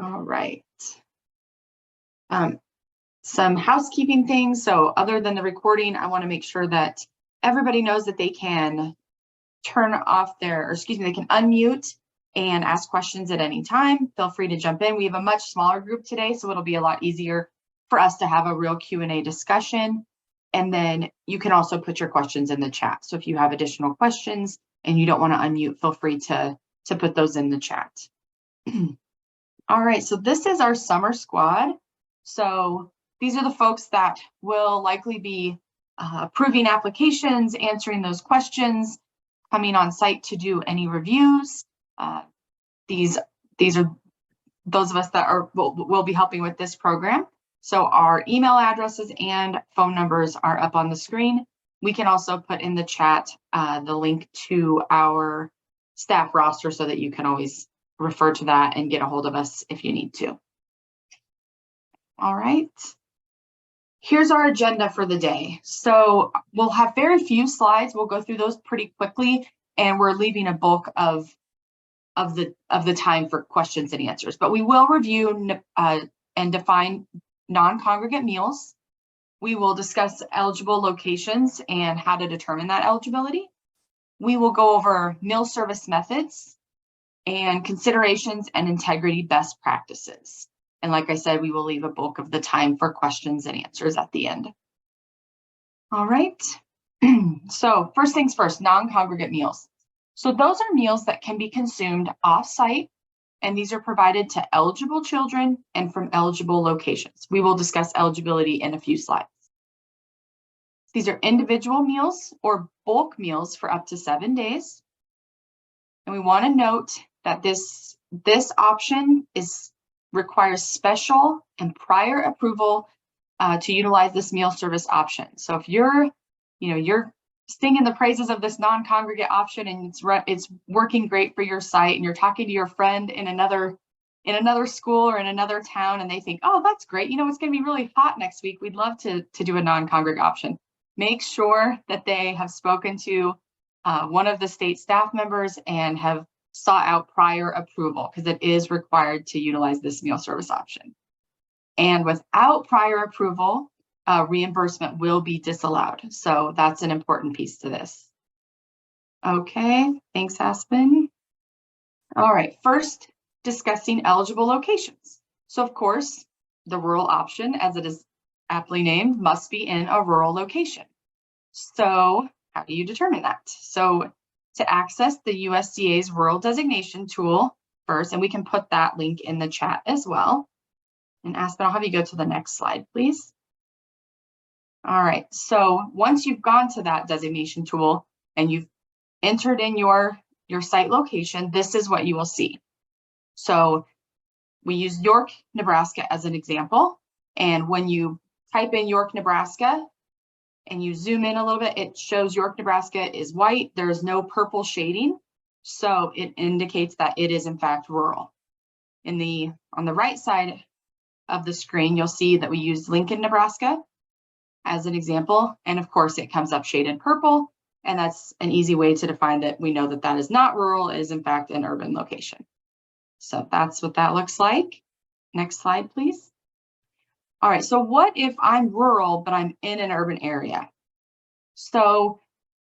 All right. Some housekeeping things. So other than the recording, I want to make sure that everybody knows that they can turn off they can unmute and ask questions at any time. Feel free to jump in. We have a much smaller group today, so it'll be a lot easier for us to have a real Q&A discussion. And then you can also put your questions in the chat. So if you have additional questions and you don't want to unmute, feel free to put those in the chat. All right, so this is our summer squad. So these are the folks that will likely be approving applications, answering those questions, coming on site to do any reviews. These are those of us that will be helping with this program. So our email addresses and phone numbers are up on the screen. We can also put in the chat the link to our staff roster so that you can always refer to that and get a hold of us if you need to. All right. Here's our agenda for the day. So we'll have very few slides. We'll go through those pretty quickly, and we're leaving a bulk of the time for questions and answers. But we will review and define non-congregate meals. We will discuss eligible locations and how to determine that eligibility. We will go over meal service methods and considerations and integrity best practices. And like I said, we will leave a bulk of the time for questions and answers at the end. All right. So first things first, non-congregate meals. So those are meals that can be consumed off-site, and these are provided to eligible children and from eligible locations. We will discuss eligibility in a few slides. These are individual meals or bulk meals for up to 7 days. And we want to note that this option requires special and prior approval to utilize this meal service option. So if you're singing the praises of this non-congregate option and it's working great for your site, and you're talking to your friend in another school or in another town, and they think, oh, that's great, it's going to be really hot next week, we'd love to do a non-congregate option. Make sure that they have spoken to one of the state staff members and have sought out prior approval, because it is required to utilize this meal service option. And without prior approval, reimbursement will be disallowed. So that's an important piece to this. Okay, thanks, Aspen. All right, first discussing eligible locations. So of course, the rural option, as it is aptly named, must be in a rural location. So how do you determine that? So to access the USDA's rural designation tool first, and we can put that link in the chat as well. And Aspen, I'll have you go to the next slide, please. All right, so once you've gone to that designation tool and you've entered in your site location, this is what you will see. So we use York, Nebraska as an example. And when you type in York, Nebraska, and you zoom in a little bit, it shows York, Nebraska is white. There is no purple shading. So it indicates that it is in fact rural. On the right side of the screen, you'll see that we use Lincoln, Nebraska as an example. And of course it comes up shaded purple. And that's an easy way to define that we know that that is not rural, it is in fact an urban location. So that's what that looks like. Next slide, please. All right, so what if I'm rural, but I'm in an urban area? So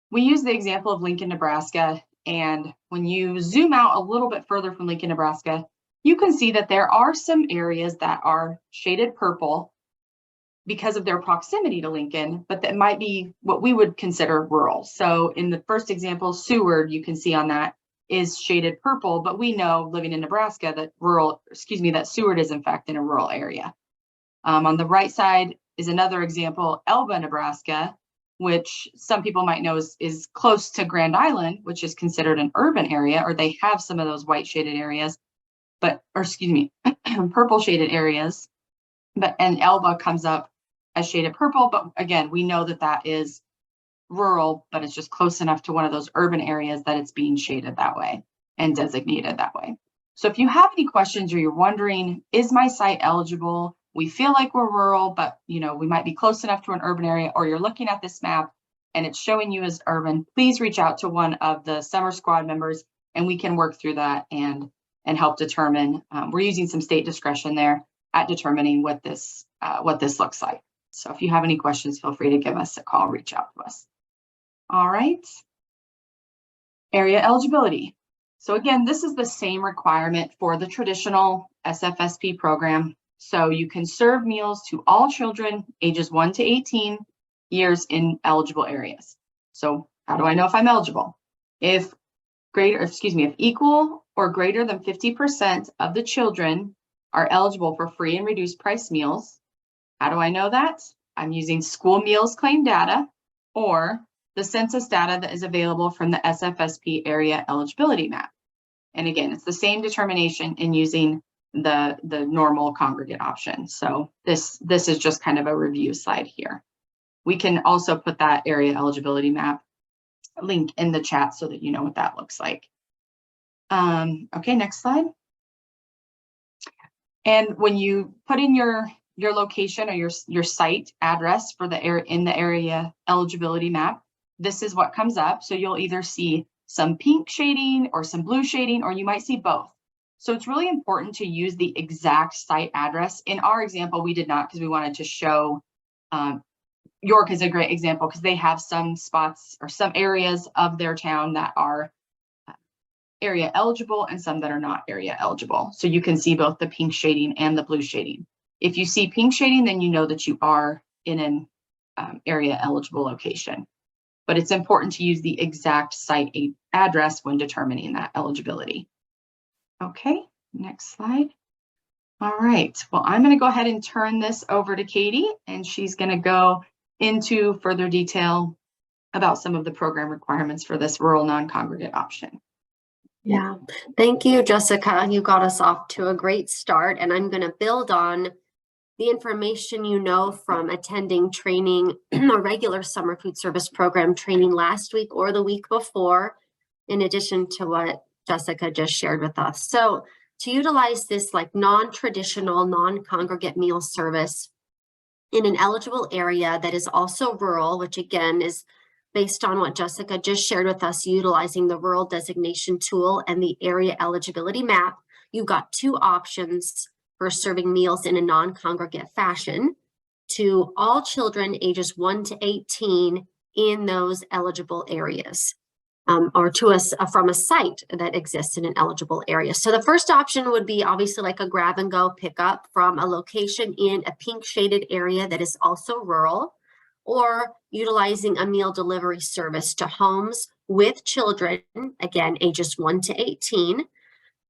we use the example of Lincoln, Nebraska, and when you zoom out a little bit further from Lincoln, Nebraska, you can see that there are some areas that are shaded purple because of their proximity to Lincoln, but that might be what we would consider rural. So in the first example, Seward, you can see on that is shaded purple, but we know living in Nebraska that Seward is in fact in a rural area. On the right side is another example, Elba, Nebraska, which some people might know is close to Grand Island, which is considered an urban area, or they have some of those white shaded areas, purple shaded areas, and Elba comes up as shaded purple, but again, we know that that is rural, but it's just close enough to one of those urban areas that it's being shaded that way and designated that way. So if you have any questions or you're wondering, is my site eligible? We feel like we're rural, but we might be close enough to an urban area, or you're looking at this map and it's showing you as urban, please reach out to one of the summer squad members and we can work through that and and help determine. We're using some state discretion there at determining what this looks like. So if you have any questions, feel free to give us a call, reach out to us. All right. Area eligibility. So again, this is the same requirement for the traditional SFSP program. So you can serve meals to all children ages 1 to 18 years in eligible areas. So how do I know if I'm eligible? If equal or greater than 50% of the children are eligible for free and reduced price meals. How do I know that? I'm using school meals claim data or the census data that is available from the SFSP area eligibility map. And again, it's the same determination in using the normal congregate option. So this is just kind of a review slide here. We can also put that area eligibility map link in the chat so that you know what that looks like. Okay, next slide. And when you put in your location or your site address for the area eligibility map, this is what comes up. So you'll either see some pink shading or some blue shading, or you might see both. So it's really important to use the exact site address. In our example, we did not, because we wanted to show York is a great example because they have some spots or some areas of their town that are area eligible and some that are not area eligible. So you can see both the pink shading and the blue shading. If you see pink shading, then you know that you are in an area eligible location. But it's important to use the exact site address when determining that eligibility. Okay, next slide. All right, well, I'm going to go ahead and turn this over to Katie, and she's going to go into further detail about some of the program requirements for this rural non-congregate option. Yeah, thank you, Jessica. You got us off to a great start, and I'm going to build on the information you know from attending training, a regular summer food service program training last week or the week before, in addition to what Jessica just shared with us. So to utilize this like non-traditional, non-congregate meal service in an eligible area that is also rural, which again is based on what Jessica just shared with us, utilizing the rural designation tool and the area eligibility map, you've got two options for serving meals in a non-congregate fashion to all children ages 1 to 18 in those eligible areas, or to us from a site that exists in an eligible area. So the first option would be obviously like a grab and go pickup from a location in a pink shaded area that is also rural, or utilizing a meal delivery service to homes with children, again, ages 1 to 18,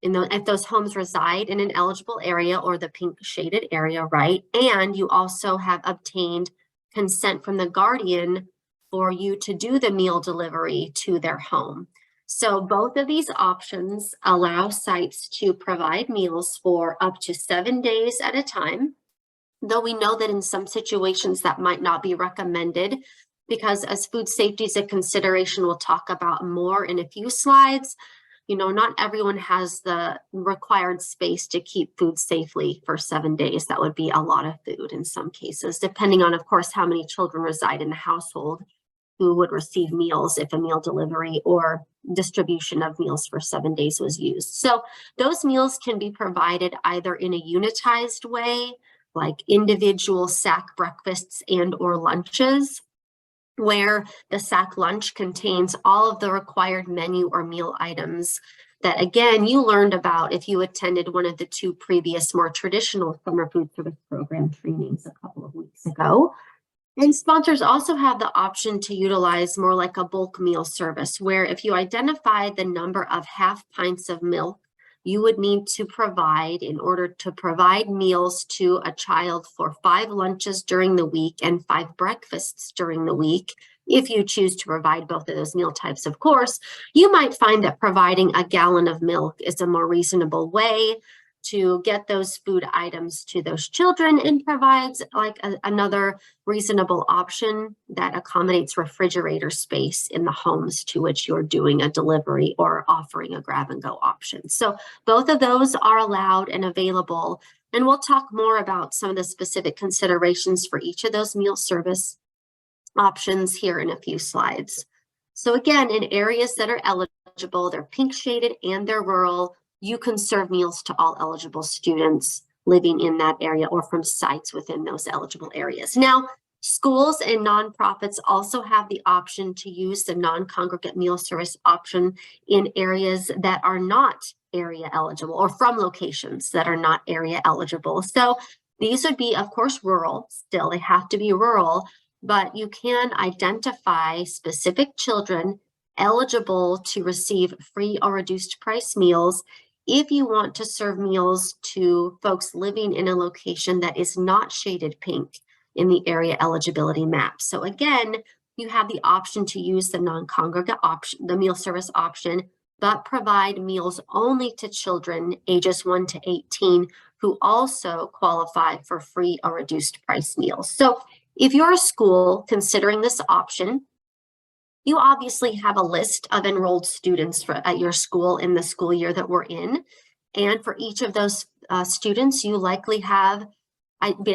if those homes reside in an eligible area or the pink shaded area, right? And you also have obtained consent from the guardian for you to do the meal delivery to their home. So both of these options allow sites to provide meals for up to 7 days at a time, though we know that in some situations that might not be recommended, because as food safety is a consideration, we'll talk about more in a few slides. You know, not everyone has the required space to keep food safely for 7 days. That would be a lot of food in some cases, depending on, of course, how many children reside in the household who would receive meals if a meal delivery or distribution of meals for 7 days was used. So those meals can be provided either in a unitized way, like individual sack breakfasts and or lunches, where the sack lunch contains all of the required menu or meal items that, again, you learned about if you attended one of the two previous more traditional summer food service program trainings a couple of weeks ago. And sponsors also have the option to utilize more like a bulk meal service, where if you identify the number of half pints of milk you would need to provide in order to provide meals to a child for 5 lunches during the week and 5 breakfasts during the week. If you choose to provide both of those meal types, of course, you might find that providing a gallon of milk is a more reasonable way to get those food items to those children and provides like another reasonable option that accommodates refrigerator space in the homes to which you're doing a delivery or offering a grab and go option. So both of those are allowed and available. And we'll talk more about some of the specific considerations for each of those meal service options here in a few slides. So again, in areas that are eligible, they're pink shaded and they're rural, you can serve meals to all eligible students living in that area or from sites within those eligible areas. Now, schools and nonprofits also have the option to use the non-congregate meal service option in areas that are not area eligible, or from locations that are not area eligible. So these would be, of course, rural. Still, they have to be rural, but you can identify specific children eligible to receive free or reduced price meals if you want to serve meals to folks living in a location that is not shaded pink in the area eligibility map. So again, you have the option to use the non-congregate option, the meal service option, but provide meals only to children ages 1 to 18 who also qualify for free or reduced price meals. So if you're a school considering this option, you obviously have a list of enrolled students at your school in the school year that we're in. And for each of those students, you likely have,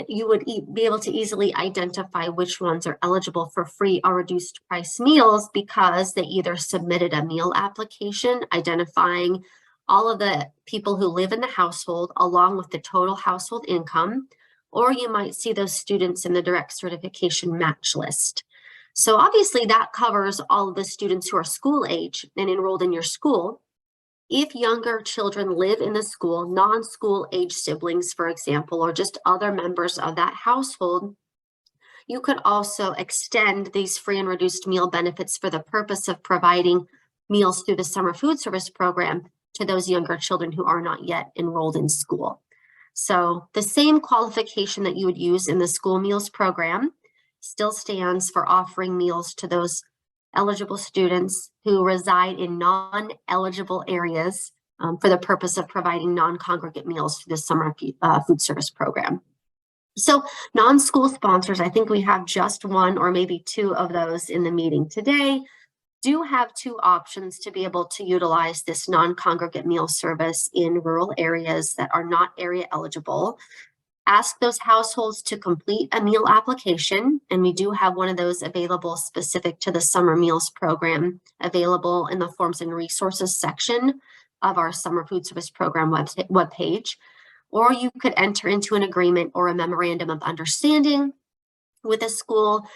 you would be able to easily identify which ones are eligible for free or reduced price meals because they either submitted a meal application identifying all of the people who live in the household along with the total household income, or you might see those students in the direct certification match list. So obviously that covers all of the students who are school age and enrolled in your school. If younger children live in the school, non-school age siblings, for example, or just other members of that household, you could also extend these free and reduced meal benefits for the purpose of providing meals through the summer food service program to those younger children who are not yet enrolled in school. So the same qualification that you would use in the school meals program still stands for offering meals to those eligible students who reside in non-eligible areas for the purpose of providing non-congregate meals through the summer food service program. So non-school sponsors, I think we have just one or maybe two of those in the meeting today, do have two options to be able to utilize this non-congregate meal service in rural areas that are not area eligible. Ask those households to complete a meal application, and we do have one of those available specific to the summer meals program, available in the forms and resources section of our summer food service program webpage. Or you could enter into an agreement or a memorandum of understanding with a school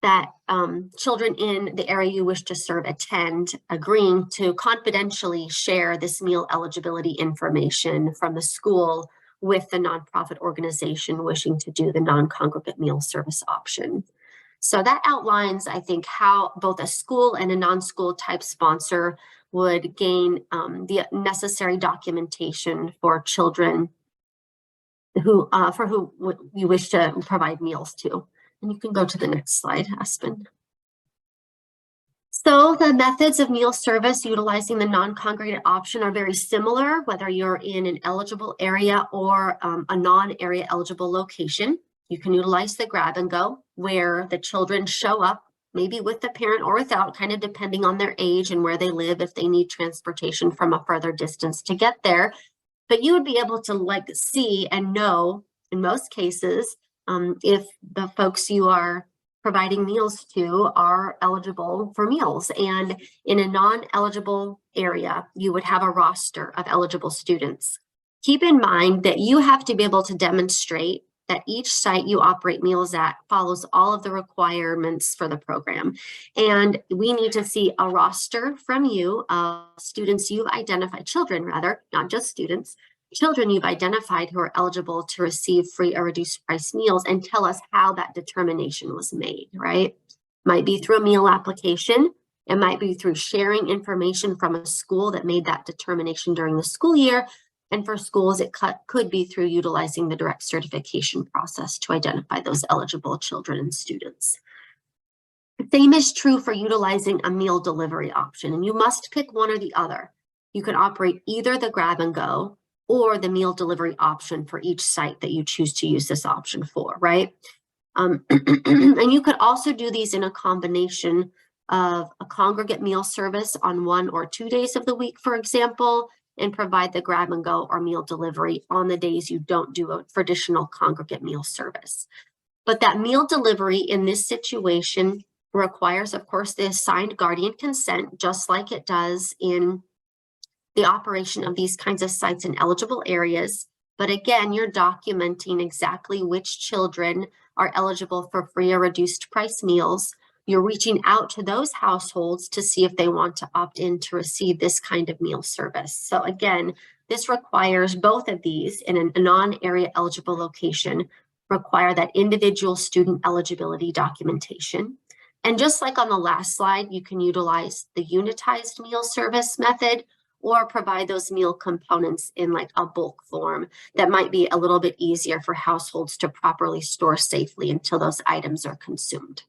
that children in the area you wish to serve attend, agreeing to confidentially share this meal eligibility information from the school with the nonprofit organization wishing to do the non-congregate meal service option. So that outlines, I think, how both a school and a non-school type sponsor would gain the necessary documentation for children who you wish to provide meals to. And you can go to the next slide, Aspen. So the methods of meal service utilizing the non-congregate option are very similar, whether you're in an eligible area or a non-area eligible location. You can utilize the grab and go, where the children show up, maybe with the parent or without, kind of depending on their age and where they live, if they need transportation from a further distance to get there. But you would be able to see and know, in most cases, if the folks you are providing meals to are eligible for meals. And in a non-eligible area, you would have a roster of eligible students. Keep in mind that you have to be able to demonstrate that each site you operate meals at follows all of the requirements for the program. And we need to see a roster from you of students you've identified, children rather, not just students, children you've identified who are eligible to receive free or reduced price meals, and tell us how that determination was made, right? Might be through a meal application. It might be through sharing information from a school that made that determination during the school year. And for schools, it could be through utilizing the direct certification process to identify those eligible children and students. The same is true for utilizing a meal delivery option, and you must pick one or the other. You can operate either the grab and go or the meal delivery option for each site that you choose to use this option for, right? And you could also do these in a combination of a congregate meal service on 1 or 2 days of the week, for example, and provide the grab and go or meal delivery on the days you don't do a traditional congregate meal service. But that meal delivery in this situation requires, of course, the assigned guardian consent, just like it does in the operation of these kinds of sites in eligible areas. But again, you're documenting exactly which children are eligible for free or reduced price meals. You're reaching out to those households to see if they want to opt in to receive this kind of meal service. So again, this requires both of these in a non-area eligible location, require that individual student eligibility documentation. And just like on the last slide, you can utilize the unitized meal service method or provide those meal components in like a bulk form that might be a little bit easier for households to properly store safely until those items are consumed.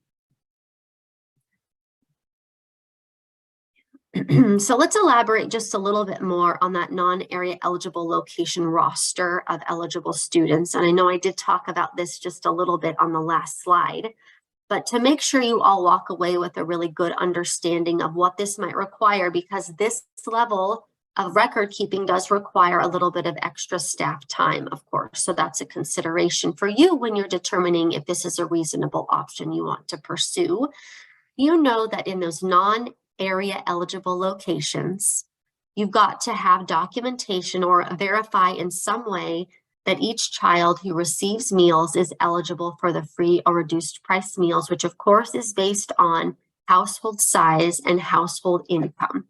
So let's elaborate just a little bit more on that non-area eligible location roster of eligible students. And I know I did talk about this just a little bit on the last slide, but to make sure you all walk away with a really good understanding of what this might require, because this level of record keeping does require a little bit of extra staff time, of course. So that's a consideration for you when you're determining if this is a reasonable option you want to pursue. You know that in those non-area eligible locations, you've got to have documentation or verify in some way that each child who receives meals is eligible for the free or reduced price meals, which of course is based on household size and household income.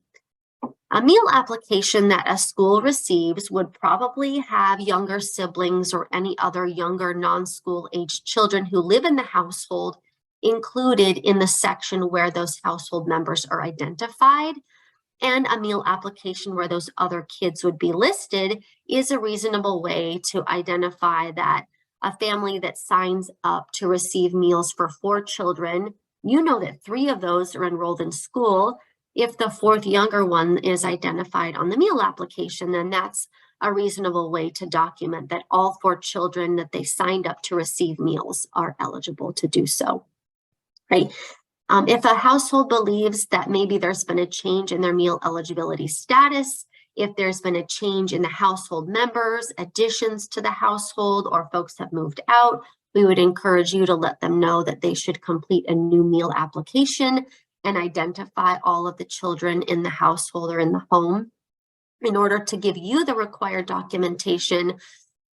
A meal application that a school receives would probably have younger siblings or any other younger non-school aged children who live in the household included in the section where those household members are identified. And a meal application where those other kids would be listed is a reasonable way to identify that a family that signs up to receive meals for 4 children, you know that 3 of those are enrolled in school. If the 4th younger one is identified on the meal application, then that's a reasonable way to document that all 4 children that they signed up to receive meals are eligible to do so, right? If a household believes that maybe there's been a change in their meal eligibility status, if there's been a change in the household members, additions to the household, or folks have moved out, we would encourage you to let them know that they should complete a new meal application and identify all of the children in the household or in the home in order to give you the required documentation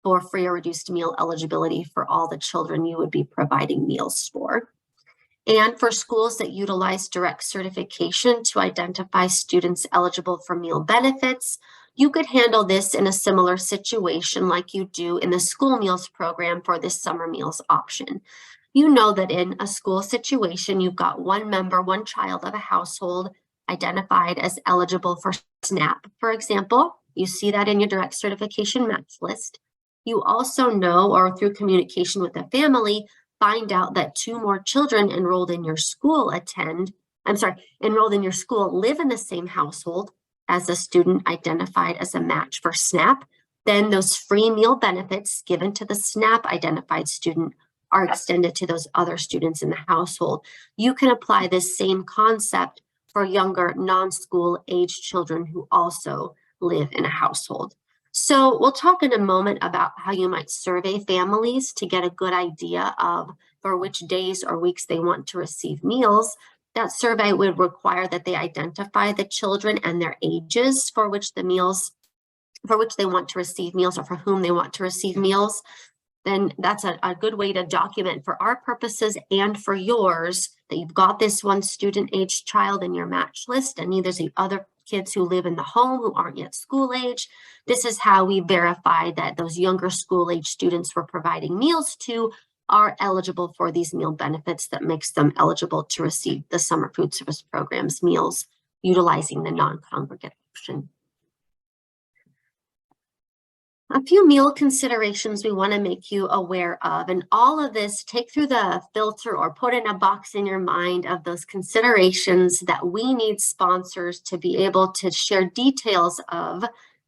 for free or reduced meal eligibility for all the children you would be providing meals for. And for schools that utilize direct certification to identify students eligible for meal benefits, you could handle this in a similar situation like you do in the school meals program for this summer meals option. You know that in a school situation, you've got one child of a household identified as eligible for SNAP, for example. You see that in your direct certification match list. You also know, or through communication with the family, find out that 2 more children enrolled in your school live in the same household as a student identified as a match for SNAP, then those free meal benefits given to the SNAP identified student are extended to those other students in the household. You can apply this same concept for younger non-school age children who also live in a household. So we'll talk in a moment about how you might survey families to get a good idea of for which days or weeks they want to receive meals. That survey would require that they identify the children and their ages for which they want to receive meals or for whom they want to receive meals. Then that's a good way to document for our purposes and for yours that you've got this one student age child in your match list, and there's the other kids who live in the home who aren't yet school age. This is how we verify that those younger school age students we're providing meals to are eligible for these meal benefits that makes them eligible to receive the summer food service program's meals utilizing the non-congregate option. A few meal considerations we want to make you aware of, and all of this take through the filter or put in a box in your mind of those considerations that we need sponsors to be able to share details of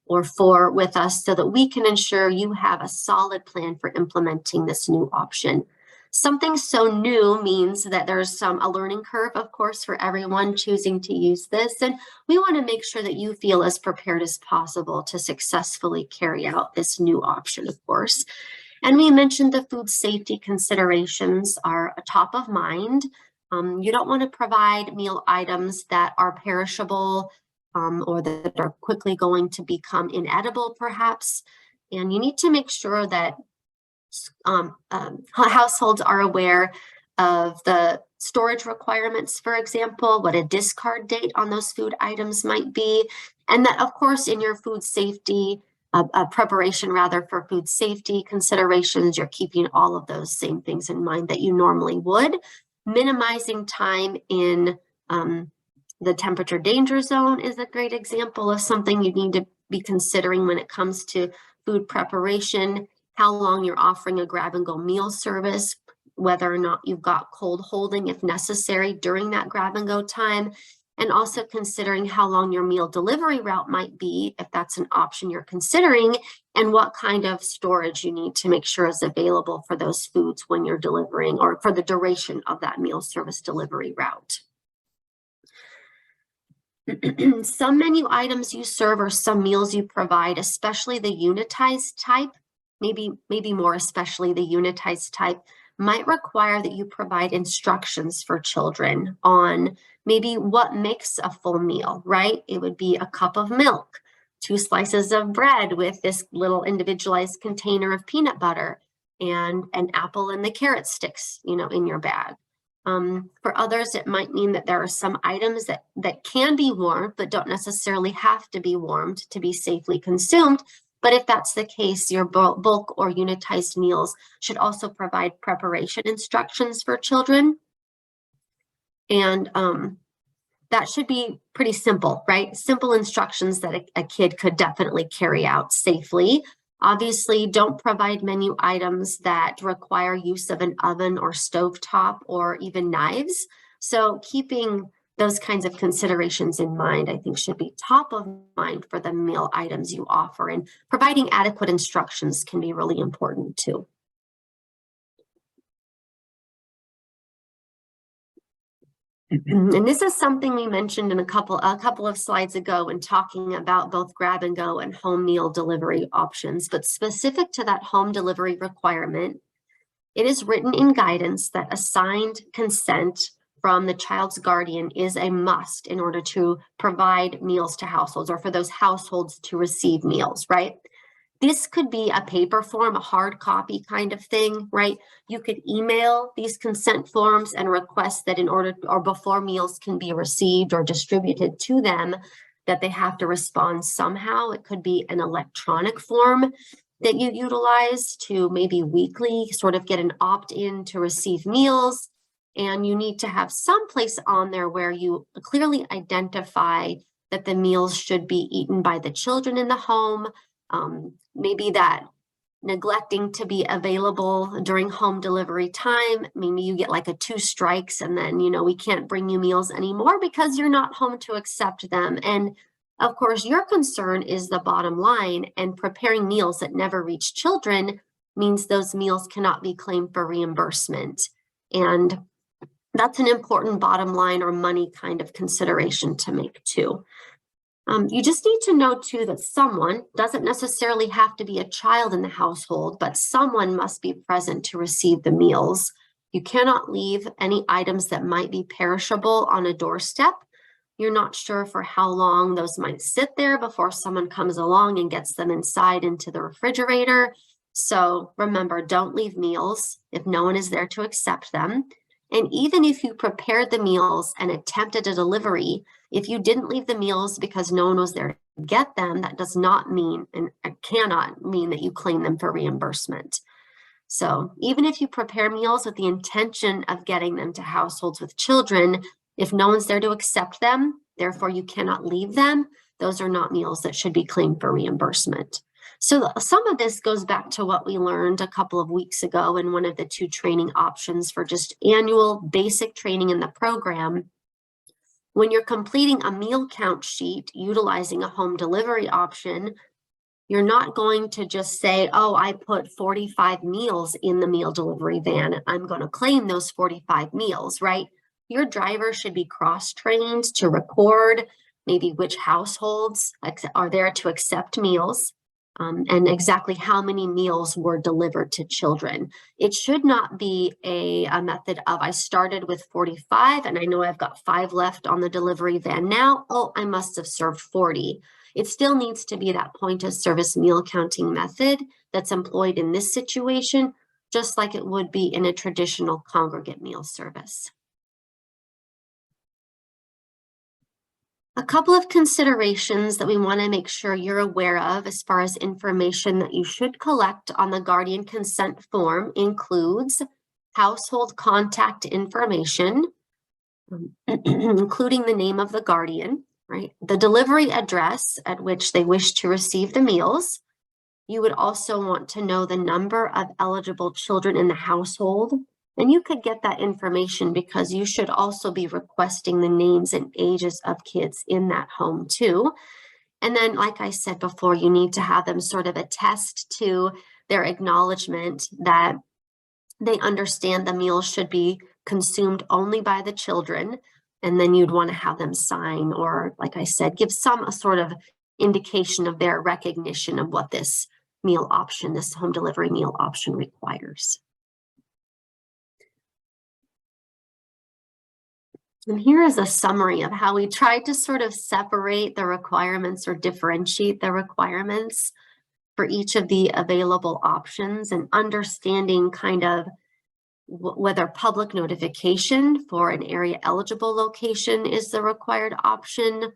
or for with us so that we can ensure you have a solid plan for implementing this new option. Something so new means that there's a learning curve, of course, for everyone choosing to use this. And we want to make sure that you feel as prepared as possible to successfully carry out this new option, of course. And we mentioned the food safety considerations are top of mind. You don't want to provide meal items that are perishable or that are quickly going to become inedible perhaps. And you need to make sure that households are aware of the storage requirements, for example, what a discard date on those food items might be, and that, of course, in your food safety preparation, rather, for food safety considerations, you're keeping all of those same things in mind that you normally would. Minimizing time in the temperature danger zone is a great example of something you need to be considering when it comes to food preparation, how long you're offering a grab-and-go meal service, whether or not you've got cold holding if necessary during that grab-and-go time, and also considering how long your meal delivery route might be, if that's an option you're considering, and what kind of storage you need to make sure is available for those foods when you're delivering or for the duration of that meal service delivery route. Some menu items you serve or some meals you provide, especially the unitized type, maybe more especially the unitized type, might require that you provide instructions for children on maybe what makes a full meal, right? It would be a cup of milk, 2 slices of bread with this little individualized container of peanut butter, and an apple and the carrot sticks, in your bag. For others, it might mean that there are some items that can be warmed, but don't necessarily have to be warmed to be safely consumed. But if that's the case, your bulk or unitized meals should also provide preparation instructions for children. And that should be pretty simple, right? Simple instructions that a kid could definitely carry out safely. Obviously, don't provide menu items that require use of an oven or stovetop or even knives. So keeping those kinds of considerations in mind, I think, should be top of mind for the meal items you offer, and providing adequate instructions can be really important too. And this is something we mentioned in a couple of slides ago when talking about both grab and go and home meal delivery options, but specific to that home delivery requirement, it is written in guidance that assigned consent from the child's guardian is a must in order to provide meals to households, or for those households to receive meals, right? This could be a paper form, a hard copy kind of thing, right? You could email these consent forms and request that in order or before meals can be received or distributed to them, that they have to respond somehow. It could be an electronic form that you utilize to maybe weekly sort of get an opt-in to receive meals. And you need to have some place on there where you clearly identify that the meals should be eaten by the children in the home. Maybe that neglecting to be available during home delivery time, maybe you get like a 2 strikes and then, we can't bring you meals anymore because you're not home to accept them. And of course, your concern is the bottom line, and preparing meals that never reach children means those meals cannot be claimed for reimbursement. And that's an important bottom line or money kind of consideration to make too. You just need to know too that someone, doesn't necessarily have to be a child in the household, but someone must be present to receive the meals. You cannot leave any items that might be perishable on a doorstep. You're not sure for how long those might sit there before someone comes along and gets them inside into the refrigerator. So remember, don't leave meals if no one is there to accept them. And even if you prepared the meals and attempted a delivery, if you didn't leave the meals because no one was there to get them, that does not mean and cannot mean that you claim them for reimbursement. So even if you prepare meals with the intention of getting them to households with children, if no one's there to accept them, therefore you cannot leave them, those are not meals that should be claimed for reimbursement. So some of this goes back to what we learned a couple of weeks ago in one of the 2 training options for just annual basic training in the program. When you're completing a meal count sheet utilizing a home delivery option, you're not going to just say, oh, I put 45 meals in the meal delivery van, I'm going to claim those 45 meals, right? Your driver should be cross-trained to record maybe which households are there to accept meals. and exactly how many meals were delivered to children. It should not be a method of, I started with 45 and I know I've got 5 left on the delivery van now. Oh, I must have served 40. It still needs to be that point of service meal counting method that's employed in this situation, just like it would be in a traditional congregate meal service. A couple of considerations that we want to make sure you're aware of as far as information that you should collect on the guardian consent form includes household contact information, including the name of the guardian, right? The delivery address at which they wish to receive the meals. You would also want to know the number of eligible children in the household. And you could get that information because you should also be requesting the names and ages of kids in that home too. And then, like I said before, you need to have them sort of attest to their acknowledgement that they understand the meal should be consumed only by the children. And then you'd want to have them sign, or like I said, give some sort of indication of their recognition of what this meal option, this home delivery meal option requires. And here is a summary of how we tried to sort of separate the requirements or differentiate the requirements for each of the available options, and understanding kind of whether public notification for an area eligible location is the required option,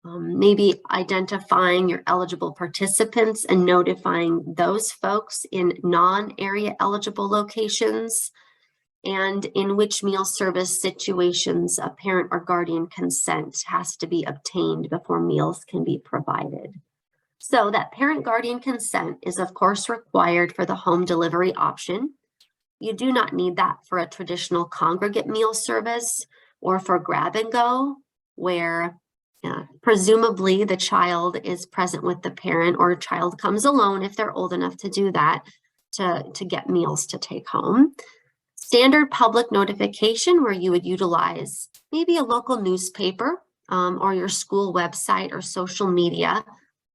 maybe identifying your eligible participants and notifying those folks in non-area eligible locations, and in which meal service situations a parent or guardian consent has to be obtained before meals can be provided. So that parent guardian consent is of course required for the home delivery option. You do not need that for a traditional congregate meal service or for grab and go, where presumably the child is present with the parent, or a child comes alone if they're old enough to do that, to get meals to take home. Standard public notification, where you would utilize maybe a local newspaper or your school website or social media,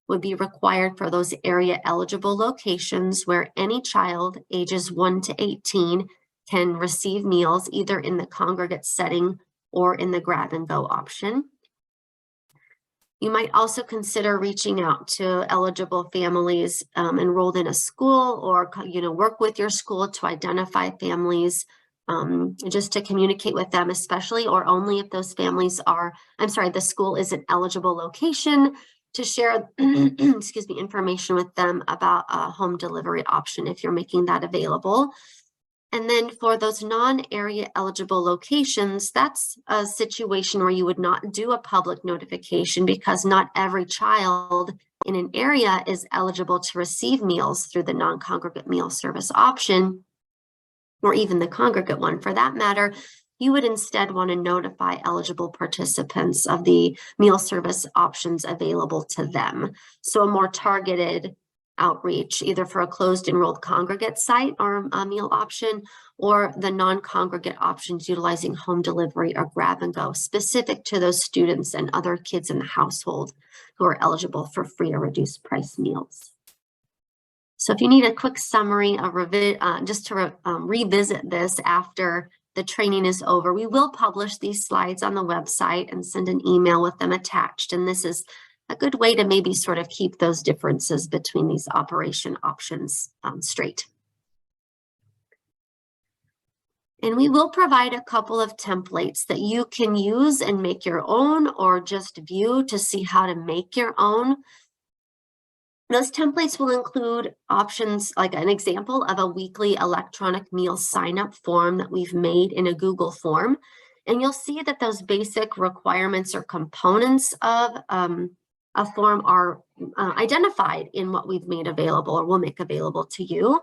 would be required for those area eligible locations where any child ages 1 to 18 can receive meals either in the congregate setting or in the grab and go option. You might also consider reaching out to eligible families enrolled in a school, or work with your school to identify families, just to communicate with them, especially or only if those families are, the school is an eligible location, to share excuse me, information with them about a home delivery option if you're making that available. And then for those non-area eligible locations, that's a situation where you would not do a public notification, because not every child in an area is eligible to receive meals through the non-congregate meal service option, or even the congregate one for that matter. You would instead want to notify eligible participants of the meal service options available to them. So a more targeted outreach, either for a closed enrolled congregate site or a meal option, or the non-congregate options utilizing home delivery or grab and go, specific to those students and other kids in the household who are eligible for free or reduced price meals. So if you need a quick summary, just to revisit this after the training is over, we will publish these slides on the website and send an email with them attached. And this is a good way to maybe sort of keep those differences between these operation options straight. And we will provide a couple of templates that you can use and make your own, or just view to see how to make your own. Those templates will include options like an example of a weekly electronic meal sign-up form that we've made in a Google form. And you'll see that those basic requirements or components of a form are identified in what we've made available or will make available to you.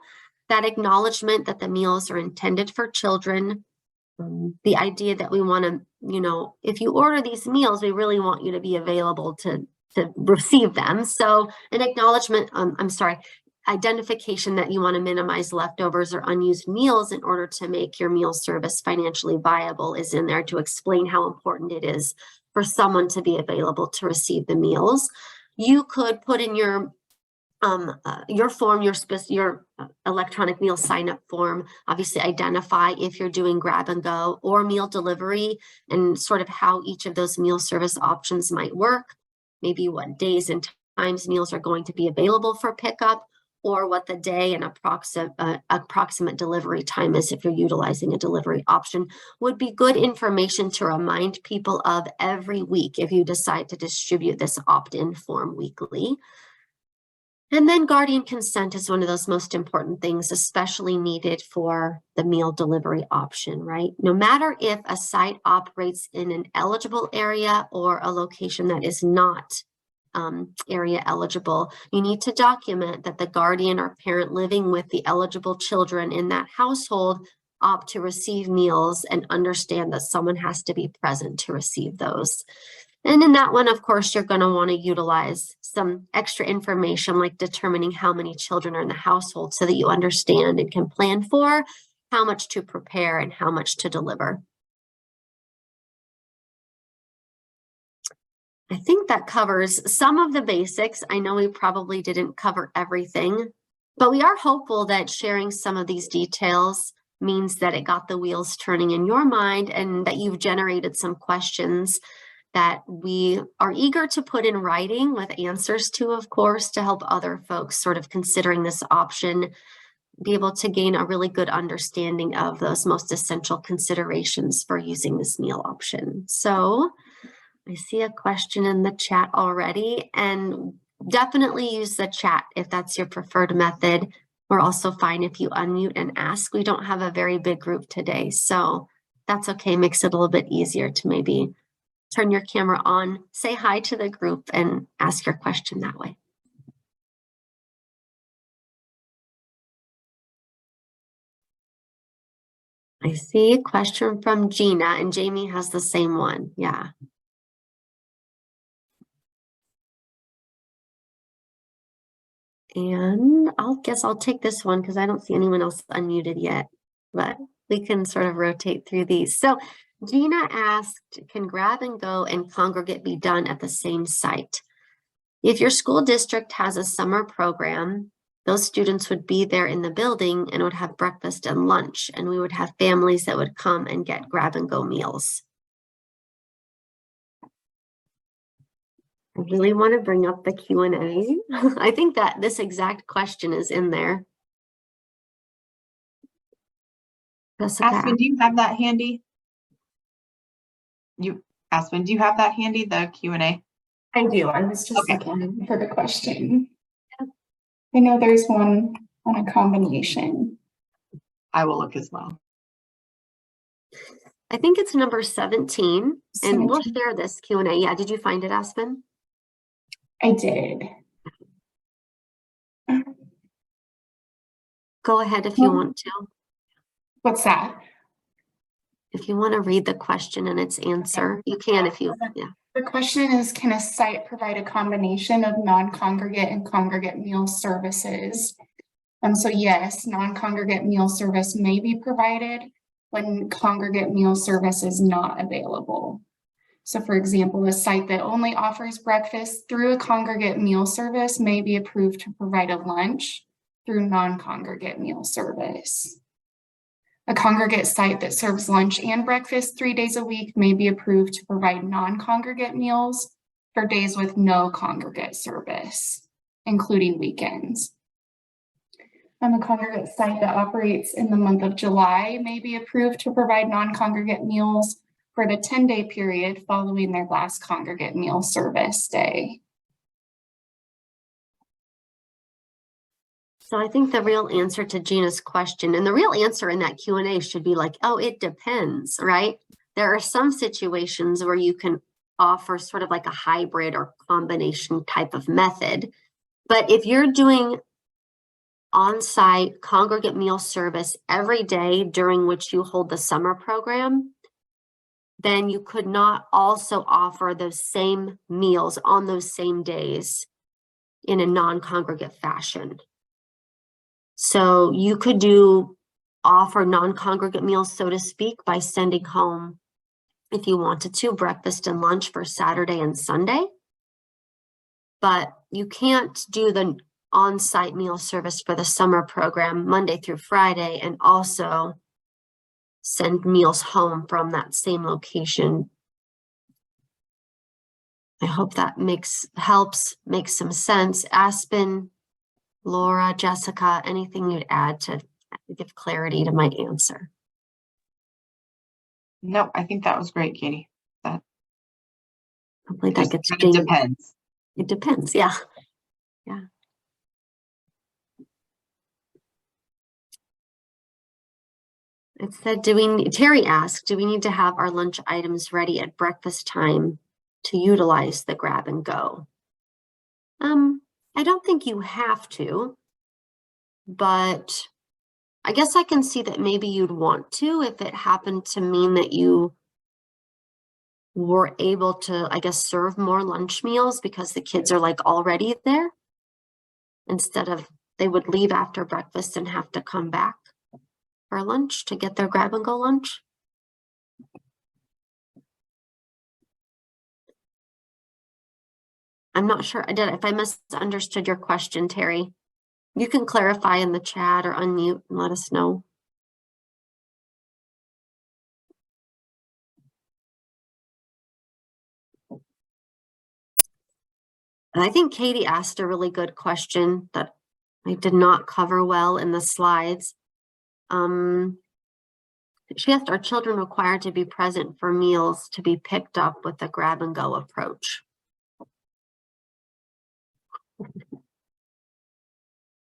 That acknowledgement that the meals are intended for children, the idea that we want to, if you order these meals, we really want you to be available to receive them. So an acknowledgement, identification that you want to minimize leftovers or unused meals in order to make your meal service financially viable is in there, to explain how important it is for someone to be available to receive the meals. You could put in your your form, your electronic meal sign-up form, obviously identify if you're doing grab and go or meal delivery and sort of how each of those meal service options might work, maybe what days and times meals are going to be available for pickup, or what the day and approximate delivery time is if you're utilizing a delivery option, would be good information to remind people of every week if you decide to distribute this opt-in form weekly. And then guardian consent is one of those most important things, especially needed for the meal delivery option, right? No matter if a site operates in an eligible area or a location that is not area eligible, you need to document that the guardian or parent living with the eligible children in that household opt to receive meals and understand that someone has to be present to receive those. And in that one, of course, you're going to want to utilize some extra information like determining how many children are in the household so that you understand and can plan for how much to prepare and how much to deliver. I think that covers some of the basics. I know we probably didn't cover everything, but we are hopeful that sharing some of these details means that it got the wheels turning in your mind and that you've generated some questions that we are eager to put in writing with answers to, of course, to help other folks sort of considering this option be able to gain a really good understanding of those most essential considerations for using this meal option. So I see a question in the chat already, and definitely use the chat if that's your preferred method. We're also fine if you unmute and ask. We don't have a very big group today, so that's okay. Makes it a little bit easier to maybe turn your camera on, say hi to the group, and ask your question that way. I see a question from Gina, and Jamie has the same one. Yeah. And guess I'll take this one because I don't see anyone else unmuted yet, but we can sort of rotate through these. So Gina asked, can grab and go and congregate be done at the same site? If your school district has a summer program, those students would be there in the building and would have breakfast and lunch, and we would have families that would come and get grab and go meals. I really want to bring up the Q&A. I think that this exact question is in there. Aspen, do you have that handy? Aspen, do you have that handy, the Q&A? I do. I was just looking for the question. I know there's one on a combination. I will look as well. I think it's number 17, and we'll share this Q&A. Yeah, did you find it, Aspen? I did. Go ahead if you want to. What's that? If you want to read the question and its answer, you can if you, yeah. The question is, can a site provide a combination of non-congregate and congregate meal services? So yes, non-congregate meal service may be provided when congregate meal service is not available. So for example, a site that only offers breakfast through a congregate meal service may be approved to provide a lunch through non-congregate meal service. A congregate site that serves lunch and breakfast 3 days a week may be approved to provide non-congregate meals for days with no congregate service, including weekends. A congregate site that operates in the month of July may be approved to provide non-congregate meals for the 10-day period following their last congregate meal service day. So I think the real answer to Gina's question, and the real answer in that Q&A should be like, oh, it depends, right? There are some situations where you can offer sort of like a hybrid or combination type of method. But if you're doing on-site congregate meal service every day during which you hold the summer program, then you could not also offer those same meals on those same days in a non-congregate fashion. So you could offer non-congregate meals, so to speak, by sending home, if you wanted to, breakfast and lunch for Saturday and Sunday. But you can't do the on-site meal service for the summer program, Monday through Friday, and also send meals home from that same location. I hope that helps make some sense. Aspen, Laura, Jessica, anything you'd add to give clarity to my answer? No, I think that was great, Katie. Hopefully that gets It depends. It depends, yeah. Yeah. It said, Terry asked, do we need to have our lunch items ready at breakfast time to utilize the grab and go? I don't think you have to, but I guess I can see that maybe you'd want to if it happened to mean that you were able to, I guess, serve more lunch meals because the kids are like already there instead of they would leave after breakfast and have to come back for lunch to get their grab and go lunch. I'm not sure if I misunderstood your question, Terry. You can clarify in the chat or unmute and let us know. And I think Katie asked a really good question that I did not cover well in the slides. She asked, are children required to be present for meals to be picked up with the grab and go approach?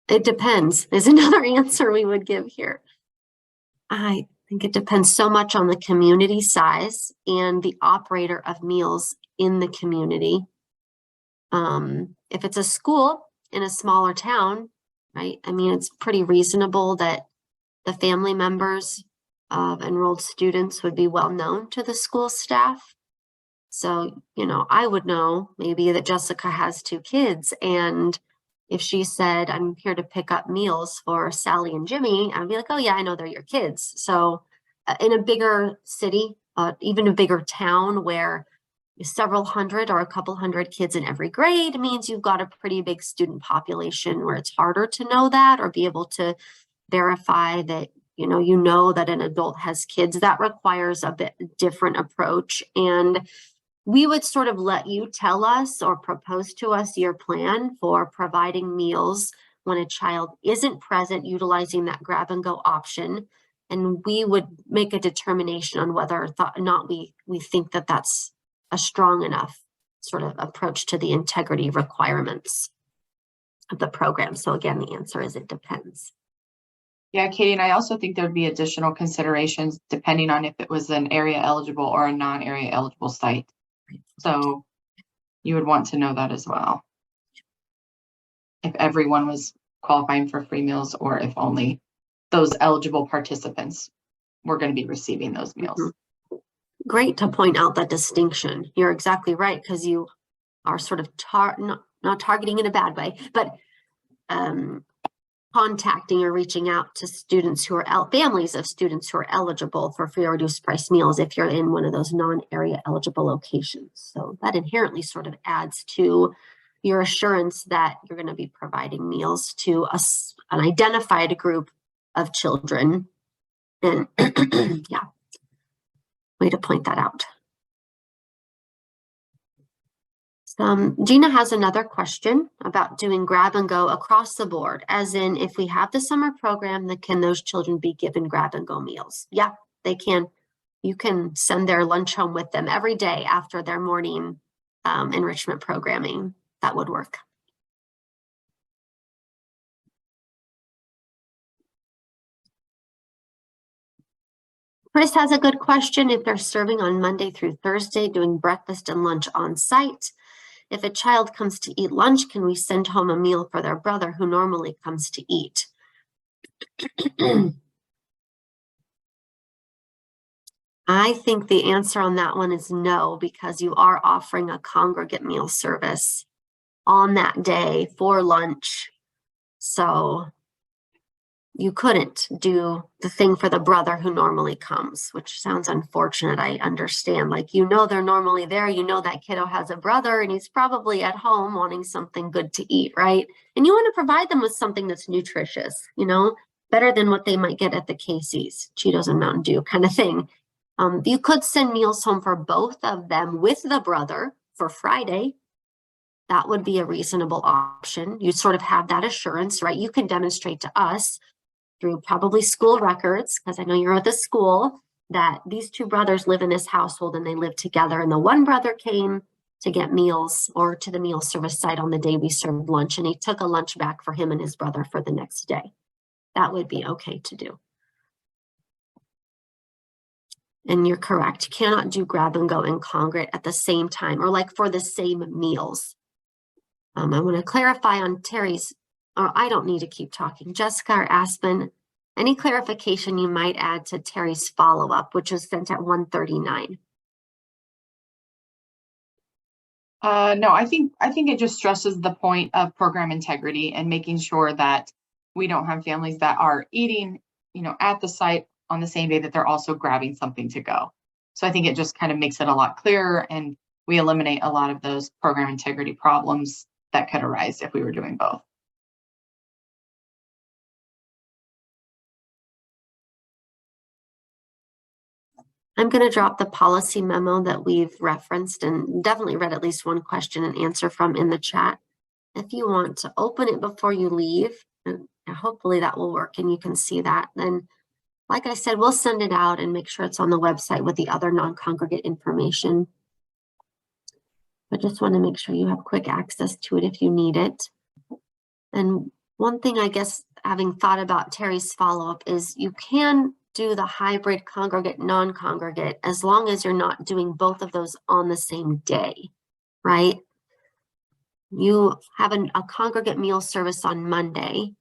It depends is another answer we would give here. I think it depends so much on the community size and the operator of meals in the community. If it's a school in a smaller town, right? I mean, it's pretty reasonable that the family members of enrolled students would be well known to the school staff. So, you know, I would know maybe that Jessica has 2 kids, and if she said, I'm here to pick up meals for Sally and Jimmy, I'd be like, oh yeah, I know they're your kids. So in a bigger city, even a bigger town where several hundred or a couple hundred kids in every grade means you've got a pretty big student population where it's harder to know that or be able to verify that, you know that an adult has kids. That requires a bit different approach. And we would sort of let you tell us or propose to us your plan for providing meals when a child isn't present, utilizing that grab and go option. And we would make a determination on whether or not we think that that's a strong enough sort of approach to the integrity requirements of the program. So again, the answer is it depends. Yeah, Katie, and I also think there'd be additional considerations depending on if it was an area eligible or a non-area eligible site. So you would want to know that as well. If everyone was qualifying for free meals or if only those eligible participants were going to be receiving those meals. Mm-hmm. Great to point out that distinction. You're exactly right, because you are sort of not targeting in a bad way, but contacting or reaching out to students who are families of students who are eligible for free or reduced price meals if you're in one of those non-area eligible locations. So that inherently sort of adds to your assurance that you're going to be providing meals to an identified group of children. And yeah, way to point that out. Gina has another question about doing grab and go across the board, as in if we have the summer program, then can those children be given grab and go meals? Yeah, they can. You can send their lunch home with them every day after their morning enrichment programming. That would work. Chris has a good question. If they're serving on Monday through Thursday, doing breakfast and lunch on site, if a child comes to eat lunch, can we send home a meal for their brother who normally comes to eat? I think the answer on that one is no, because you are offering a congregate meal service on that day for lunch. So you couldn't do the thing for the brother who normally comes, which sounds unfortunate. I understand. Like, you know, they're normally there. You know, that kiddo has a brother and he's probably at home wanting something good to eat, right? And you want to provide them with something that's nutritious, you know, better than what they might get at the Casey's, Cheetos and Mountain Dew kind of thing. You could send meals home for both of them with the brother for Friday. That would be a reasonable option. You sort of have that assurance, right? You can demonstrate to us through probably school records, because I know you're at the school, that these two brothers live in this household and they live together. And the one brother came to get meals or to the meal service site on the day we served lunch, and he took a lunch back for him and his brother for the next day. That would be okay to do. And you're correct. You cannot do grab and go and congregate at the same time or like for the same meals. I want to clarify on Terry's, or I don't need to keep talking. Jessica or Aspen, any clarification you might add to Terry's follow-up, which was sent at 1:39? No, I think it just stresses the point of program integrity and making sure that we don't have families that are eating, you know, at the site on the same day that they're also grabbing something to go. So I think it just kind of makes it a lot clearer, and we eliminate a lot of those program integrity problems that could arise if we were doing both. I'm going to drop the policy memo that we've referenced and definitely read at least one question and answer from in the chat. If you want to open it before you leave, and hopefully that will work and you can see that, then like I said, we'll send it out and make sure it's on the website with the other non-congregate information. But just want to make sure you have quick access to it if you need it. And one thing, I guess, having thought about Terry's follow-up is you can do the hybrid congregate, non-congregate, as long as you're not doing both of those on the same day, right? You have a congregate meal service on Monday,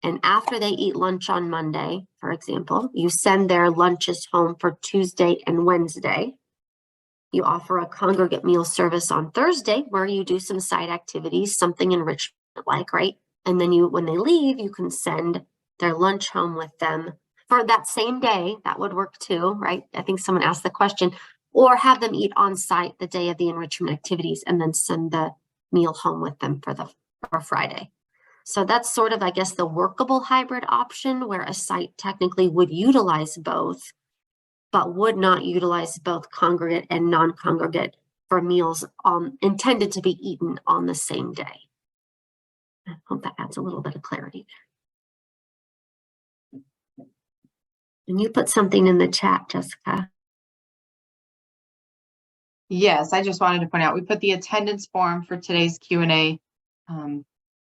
and after they eat lunch on Monday, for example, you send their lunches home for Tuesday and Wednesday. You offer a congregate meal service on Thursday where you do some side activities, something enrichment like, right? And then when they leave, you can send their lunch home with them for that same day. That would work too, right? I think someone asked the question, or have them eat on site the day of the enrichment activities and then send the meal home with them for Friday. So that's sort of, I guess, the workable hybrid option where a site technically would utilize both, but would not utilize both congregate and non-congregate for meals intended to be eaten on the same day. I hope that adds a little bit of clarity. And you put something in the chat, Jessica. Yes, I just wanted to point out, we put the attendance form for today's Q&A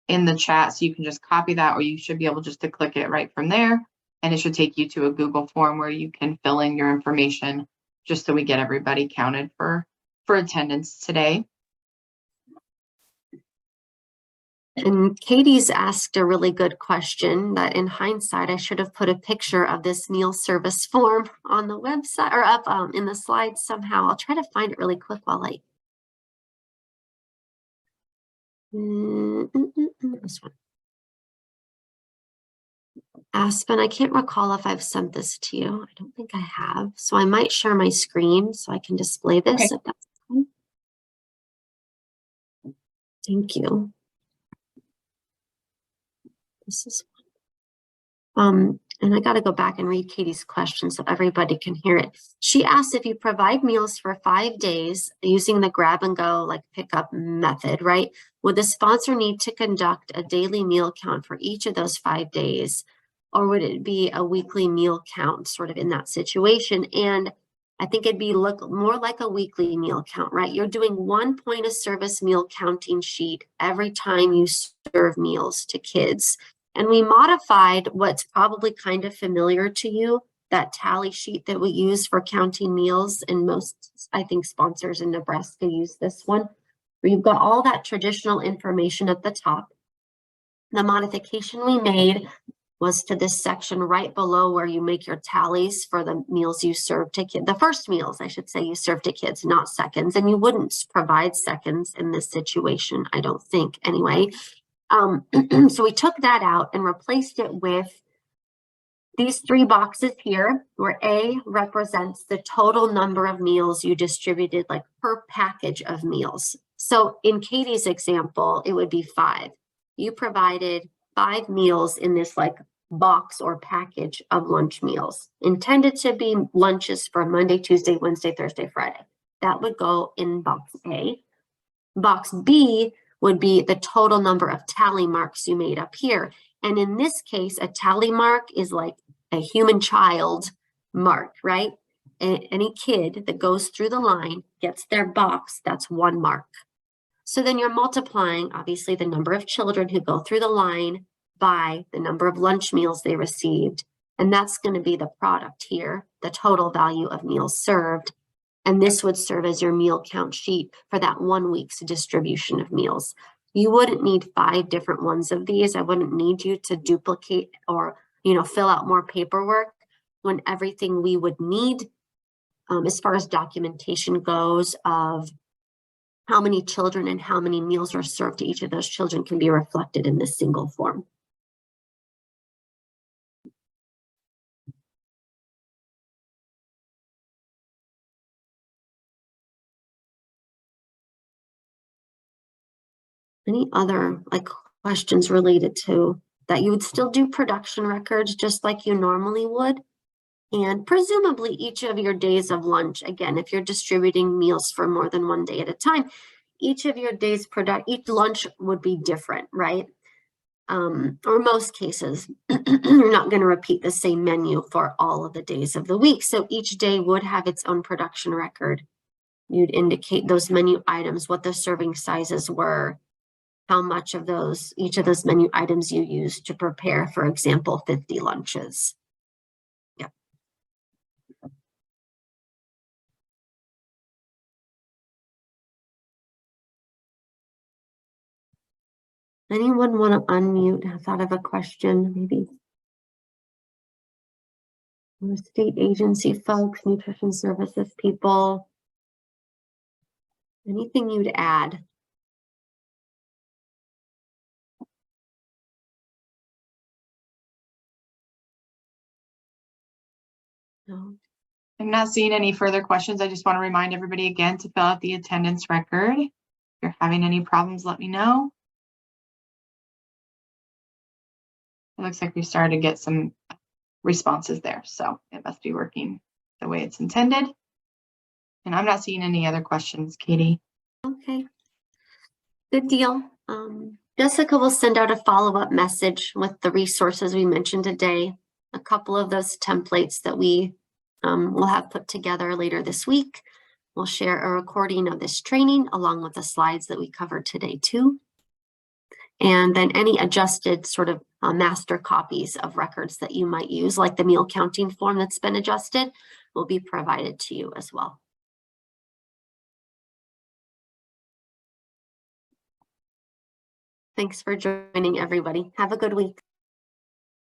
in the chat, so you can just copy that, or you should be able just to click it right from there, and it should take you to a Google form where you can fill in your information, just so we get everybody counted for attendance today. And Katie's asked a really good question that in hindsight, I should have put a picture of this meal service form on the website or up in the slides somehow. I'll try to find it really quick while I... This one. Aspen, I can't recall if I've sent this to you. I don't think I have. So I might share my screen so I can display this. Okay. If that's fine. Thank you. This is and I got to go back and read Katie's question so everybody can hear it. She asked, if you provide meals for 5 days using the grab and go like pickup method, right? Would the sponsor need to conduct a daily meal count for each of those 5 days? Or would it be a weekly meal count sort of in that situation? And I think it'd be more like a weekly meal count, right? You're doing one point of service meal counting sheet every time you serve meals to kids. And we modified what's probably kind of familiar to you, that tally sheet that we use for counting meals. And most, I think, sponsors in Nebraska use this one, where you've got all that traditional information at the top. The modification we made was to this section right below where you make your tallies for the meals you serve to kids. The first meals, I should say, you serve to kids, not seconds. And you wouldn't provide seconds in this situation, I don't think, anyway. So we took that out and replaced it with these three boxes here, where A represents the total number of meals you distributed, like per package of meals. So in Katie's example, it would be 5. You provided 5 meals in this like box or package of lunch meals, intended to be lunches for Monday, Tuesday, Wednesday, Thursday, Friday. That would go in box A. Box B would be the total number of tally marks you made up here. And in this case, a tally mark is like a human child mark, right? Any kid that goes through the line gets their box, that's 1 mark. So then you're multiplying, obviously, the number of children who go through the line by the number of lunch meals they received. And that's going to be the product here, the total value of meals served. And this would serve as your meal count sheet for that 1 week's distribution of meals. You wouldn't need 5 different ones of these. I wouldn't need you to duplicate or, fill out more paperwork, when everything we would need as far as documentation goes of how many children and how many meals are served to each of those children can be reflected in this single form. Any other questions related to that? You would still do production records just like you normally would. And presumably each of your days of lunch, again, if you're distributing meals for more than 1 day at a time, each of your days each lunch would be different, right? Or most cases, you're not going to repeat the same menu for all of the days of the week. So each day would have its own production record. You'd indicate those menu items, what the serving sizes were, how much of each of those menu items you used to prepare, for example, 50 lunches. Yep. Anyone want to unmute? I thought of a question, maybe. The state agency folks, nutrition services people. Anything you'd add? No. I'm not seeing any further questions. I just want to remind everybody again to fill out the attendance record. If you're having any problems, let me know. It looks like we started to get some responses there, so it must be working the way it's intended. And I'm not seeing any other questions, Katie. Okay, good deal. Jessica will send out a follow-up message with the resources we mentioned today, a couple of those templates that we will have put together later this week. We'll share a recording of this training along with the slides that we covered today too. And then any adjusted sort of master copies of records that you might use, like the meal counting form that's been adjusted, will be provided to you as well. Thanks for joining, everybody. Have a good week.